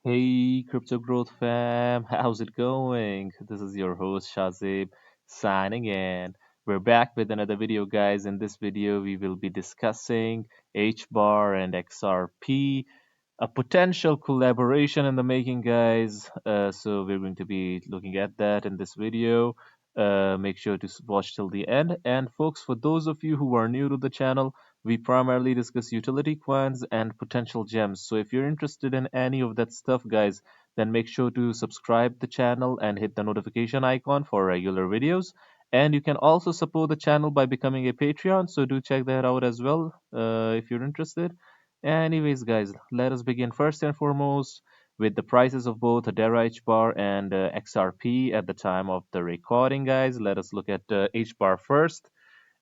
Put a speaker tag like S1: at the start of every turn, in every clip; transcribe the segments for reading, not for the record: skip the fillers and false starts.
S1: Hey, Crypto Growth fam, how's it going? This is your host Shazib signing in. We're back with another video, guys. In this video, we will be discussing HBAR and XRP, a potential collaboration in the making, guys. So we're going to be looking at that in this video. Make sure to watch till the end. And folks, for those of you who are new to the channel, we primarily discuss utility coins and potential gems. So if you're interested in any of that stuff, guys, then make sure to subscribe the channel and hit the notification icon for regular videos. And you can also support the channel by becoming a Patreon. So do check that out as well if you're interested. Anyways, guys, let us begin first and foremost with the prices of both HEDERA HBAR and XRP at the time of the recording, guys. Let us look at HBAR first.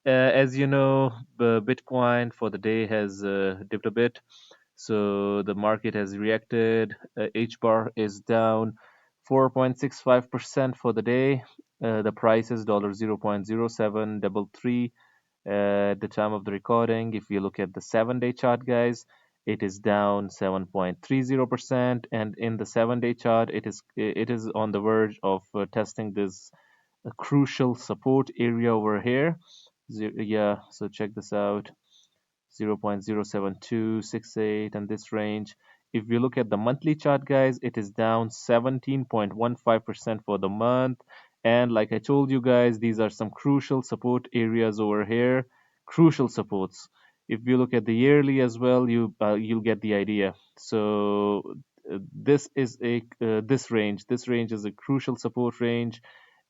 S1: As you know, the Bitcoin for the day has dipped a bit, so the market has reacted. HBAR is down 4.65% for the day. The price is $0.0733 at the time of the recording. If you look at the 7-day chart, guys, it is down 7.30%, and in the 7-day chart, it is on the verge of testing this crucial support area over here. Yeah, so check this out. 0.07268 and this range. If you look at the monthly chart, guys, it is down 17.15% for the month. And like I told you guys, these are some crucial support areas over here. Crucial supports. If you look at the yearly as well, you'll get the idea. So this is a this range. This range is a crucial support range,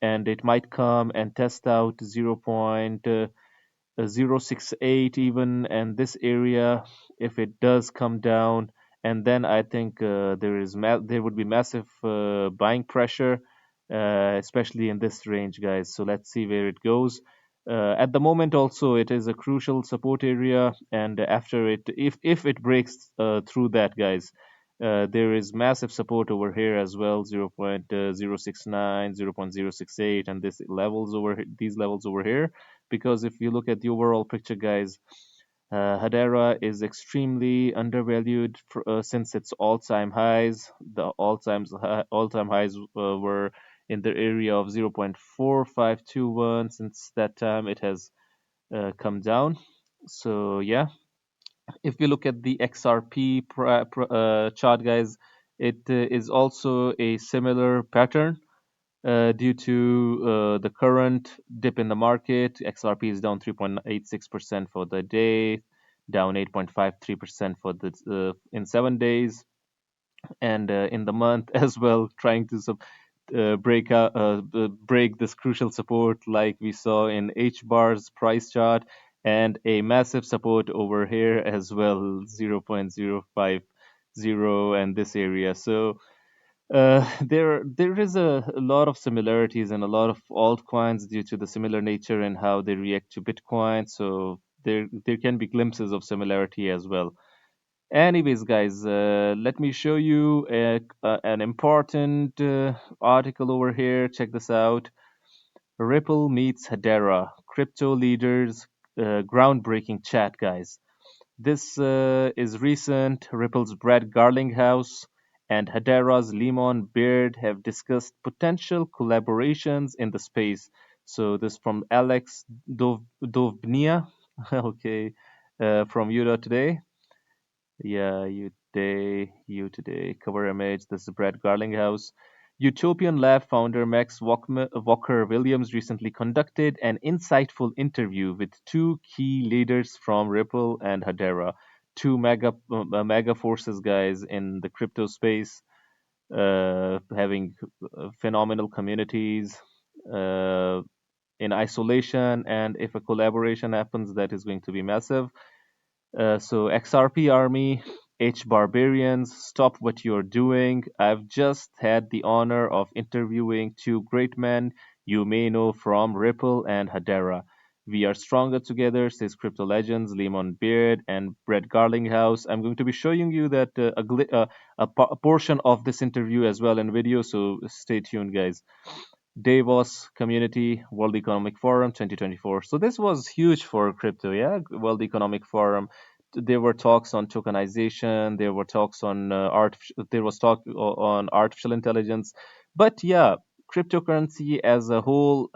S1: and it might come and test out 0.068 even, and this area, if it does come down, and then I think there would be massive buying pressure, especially in this range, guys. So let's see where it goes. At the moment, also, it is a crucial support area, and after it, if it breaks through that, guys, there is massive support over here as well, 0.069, 0.068, and these levels over here. Because if you look at the overall picture, guys, Hedera is extremely undervalued since its all-time highs. The all-time highs were in the area of 0.4521. Since that time, it has come down. So yeah, if you look at the XRP chart, guys, it is also a similar pattern. Due to the current dip in the market, XRP is down 3.86% for the day, down 8.53% for the in 7 days, and in the month as well, trying to break this crucial support like we saw in HBAR's price chart, and a massive support over here as well, 0.050 and this area. So there is a lot of similarities and a lot of altcoins due to the similar nature and how they react to Bitcoin. So there can be glimpses of similarity as well. Anyways, guys, let me show you an important article over here. Check this out. Ripple meets Hedera. Crypto leaders groundbreaking chat, guys. This is recent. Ripple's Brad Garlinghouse and Hedera's Lemon Beard have discussed potential collaborations in the space. So this from Alex Dovbnia, okay, from Today. Yeah, you today. Cover image. This is Brad Garlinghouse. Utopian Lab founder Max Walker Williams recently conducted an insightful interview with two key leaders from Ripple and Hedera, two mega forces, guys, in the crypto space, having phenomenal communities uh, in isolation, and if a collaboration happens, that is going to be massive. So XRP Army, hbarbarians, stop what you're doing. I've just had the honor of interviewing two great men you may know from Ripple and Hedera. We are stronger together, says crypto legends Lemon Beard and Brett Garlinghouse. I'm going to be showing you that a portion of this interview as well in video, so stay tuned, guys. Davos Community World Economic Forum 2024. So this was huge for crypto, yeah. World Economic Forum there were talks on tokenization, there were talks on there was talk on artificial intelligence, but yeah, cryptocurrency as a whole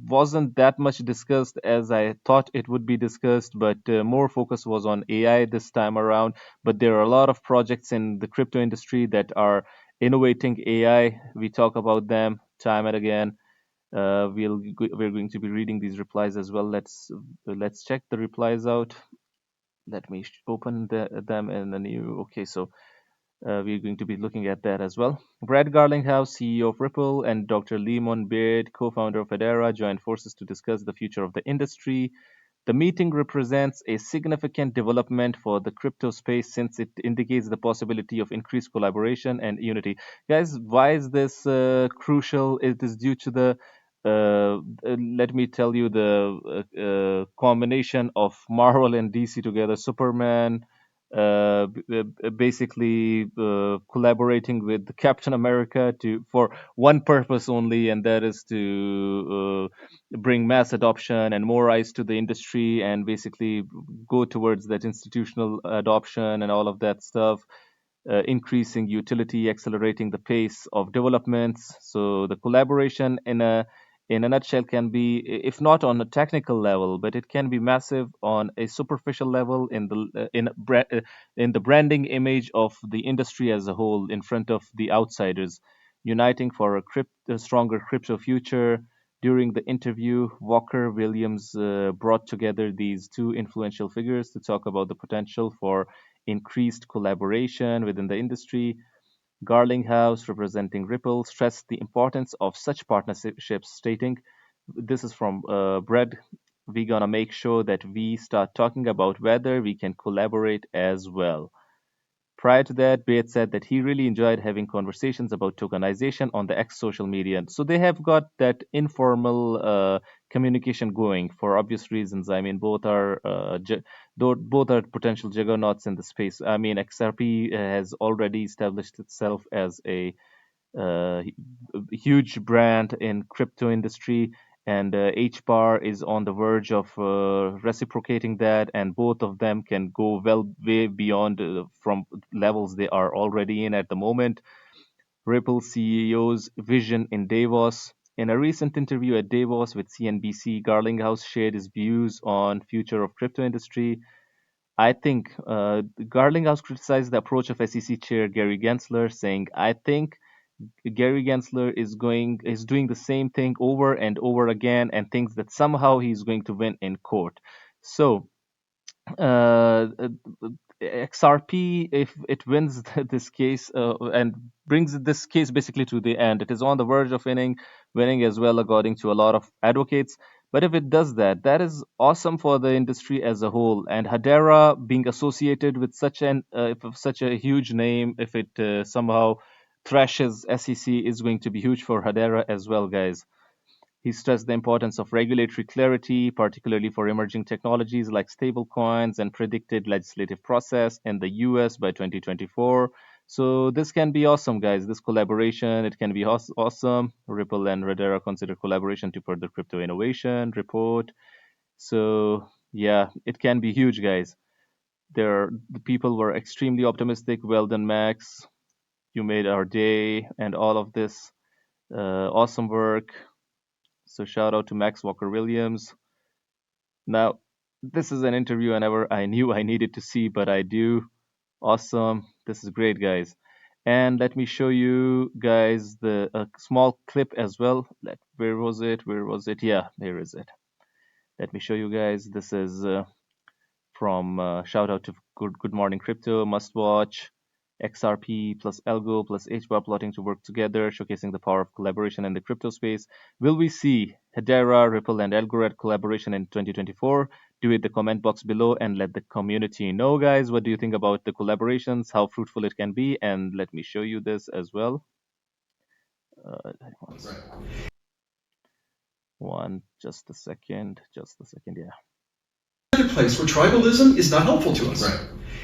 S1: wasn't that much discussed as I thought it would be discussed, but more focus was on AI this time around. But there are a lot of projects in the crypto industry that are innovating AI. We talk about them time and again. We're going to be reading these replies as well. Let's check the replies out. Let me open them in a new. Okay, so we're going to be looking at that as well. Brad Garlinghouse, CEO of Ripple, and Dr. Lemon Beard, co-founder of HEDERA, joined forces to discuss the future of the industry. The meeting represents a significant development for the crypto space since it indicates the possibility of increased collaboration and unity. Guys, why is this crucial? It is due to the let me tell you the combination of Marvel and DC together. Superman, basically collaborating with Captain America to for one purpose only, and that is to bring mass adoption and more eyes to the industry, and basically go towards that institutional adoption and all of that stuff, increasing utility, accelerating the pace of developments. So the collaboration in a nutshell can be, if not on a technical level, but it can be massive on a superficial level in the branding image of the industry as a whole in front of the outsiders, uniting for a stronger crypto future. During the interview, Walker Williams brought together these two influential figures to talk about the potential for increased collaboration within the industry. Garlinghouse, representing Ripple, stressed the importance of such partnerships, stating, this is from Brad, we're going to make sure that we start talking about whether we can collaborate as well. Prior to that, Bates said that he really enjoyed having conversations about tokenization on the X social media. So they have got that informal communication going for obvious reasons. I mean, both are potential juggernauts in the space. I mean, XRP has already established itself as a uh, huge brand in crypto industry, and Hbar is on the verge of reciprocating that, and both of them can go well way beyond from levels they are already in at the moment. Ripple CEO's vision in Davos. In a recent interview at Davos with CNBC, Garlinghouse shared his views on future of crypto industry. I think Garlinghouse criticized the approach of SEC Chair Gary Gensler, saying, "I think Gary Gensler is doing the same thing over and over again and thinks that somehow he's going to win in court." So uh, XRP, if it wins this case and brings this case basically to the end, it is on the verge of winning as well, according to a lot of advocates. But if it does that, that is awesome for the industry as a whole. And Hedera being associated with such a huge name, if it somehow thrashes SEC, is going to be huge for Hedera as well, guys. He stressed the importance of regulatory clarity, particularly for emerging technologies like stablecoins, and predicted legislative process in the US by 2024. So this can be awesome, guys. This collaboration, it can be awesome. Ripple and Redera consider collaboration to further crypto innovation. Report. So yeah, it can be huge, guys. The people were extremely optimistic. Well done, Max. You made our day, and all of this awesome work. So shout out to Max Walker Williams. Now, this is an interview I knew I needed to see, but I do. Awesome. This is great, guys. And let me show you guys the a small clip as well. Where was it? Where was it? Yeah, there is it. Let me show you guys. This is from shout out to Good Morning Crypto, must watch. XRP plus Algo plus Hbar plotting to work together, showcasing the power of collaboration in the crypto space. Will we see Hedera, Ripple, and Algorand collaboration in 2024? Do it in the comment box below and let the community know, guys. What do you think about the collaborations? How fruitful it can be? And let me show you this as well. Uh, just a second. Yeah.
S2: place where tribalism is not helpful to us.
S3: Right.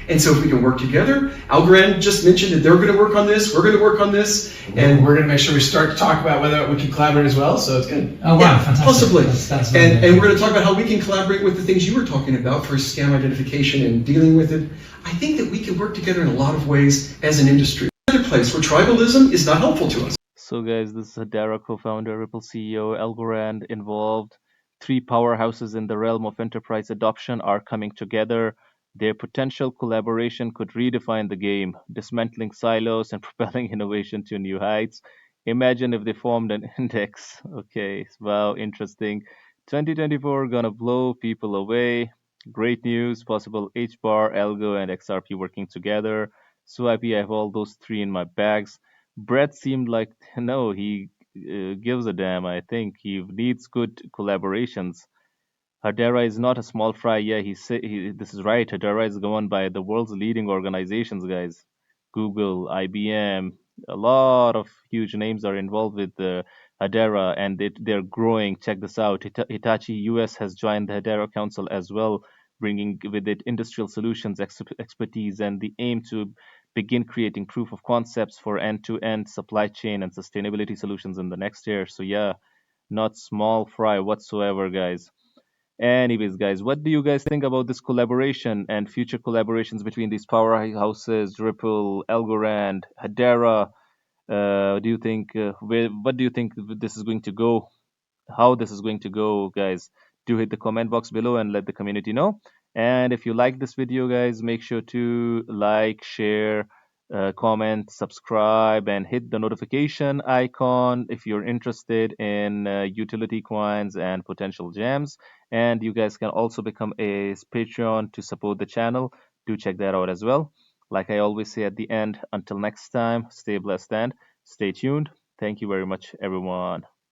S2: And so if we can work together, Algorand just mentioned that they're going to work on this, we're going to work on this,
S3: and we're going to make sure we start to talk about whether we can collaborate as well, so it's good.
S4: Oh wow,
S2: yeah,
S4: fantastic.
S2: possibly.
S4: That's
S2: and we're going to talk about how we can collaborate with the things you were talking about for scam identification and dealing with it. I think that we can work together in a lot of ways as an industry. Another place where tribalism is not helpful to us.
S1: So, guys, this is HEDERA co-founder, Ripple CEO, Algorand involved. Three powerhouses in the realm of enterprise adoption are coming together. Their potential collaboration could redefine the game, dismantling silos and propelling innovation to new heights. Imagine if they formed an index. Okay, wow, interesting. 2024 gonna blow people away. Great news, possible HBAR, Algo, and XRP working together. So happy I have all those three in my bags. Brett seemed like no, he gives a damn. I think he needs good collaborations. HEDERA is not a small fry. Yeah, this is right. HEDERA is governed by the world's leading organizations, guys. Google, IBM, a lot of huge names are involved with the HEDERA, and they're growing. Check this out. Hitachi US has joined the HEDERA Council as well, bringing with it industrial solutions expertise and the aim to begin creating proof of concepts for end-to-end supply chain and sustainability solutions in the next year. So yeah, not small fry whatsoever, guys. Anyways, guys, what do you guys think about this collaboration and future collaborations between these powerhouses, Ripple, Algorand, Hedera? Do you think what do you think this is going to go? How this is going to go, guys? Do hit the comment box below and let the community know. And if you like this video, guys, make sure to like, share, comment, subscribe, and hit the notification icon if you're interested in utility coins and potential gems. And you guys can also become a Patreon to support the channel. Do check that out as well. Like I always say at the end, until next time, stay blessed and stay tuned. Thank you very much, everyone.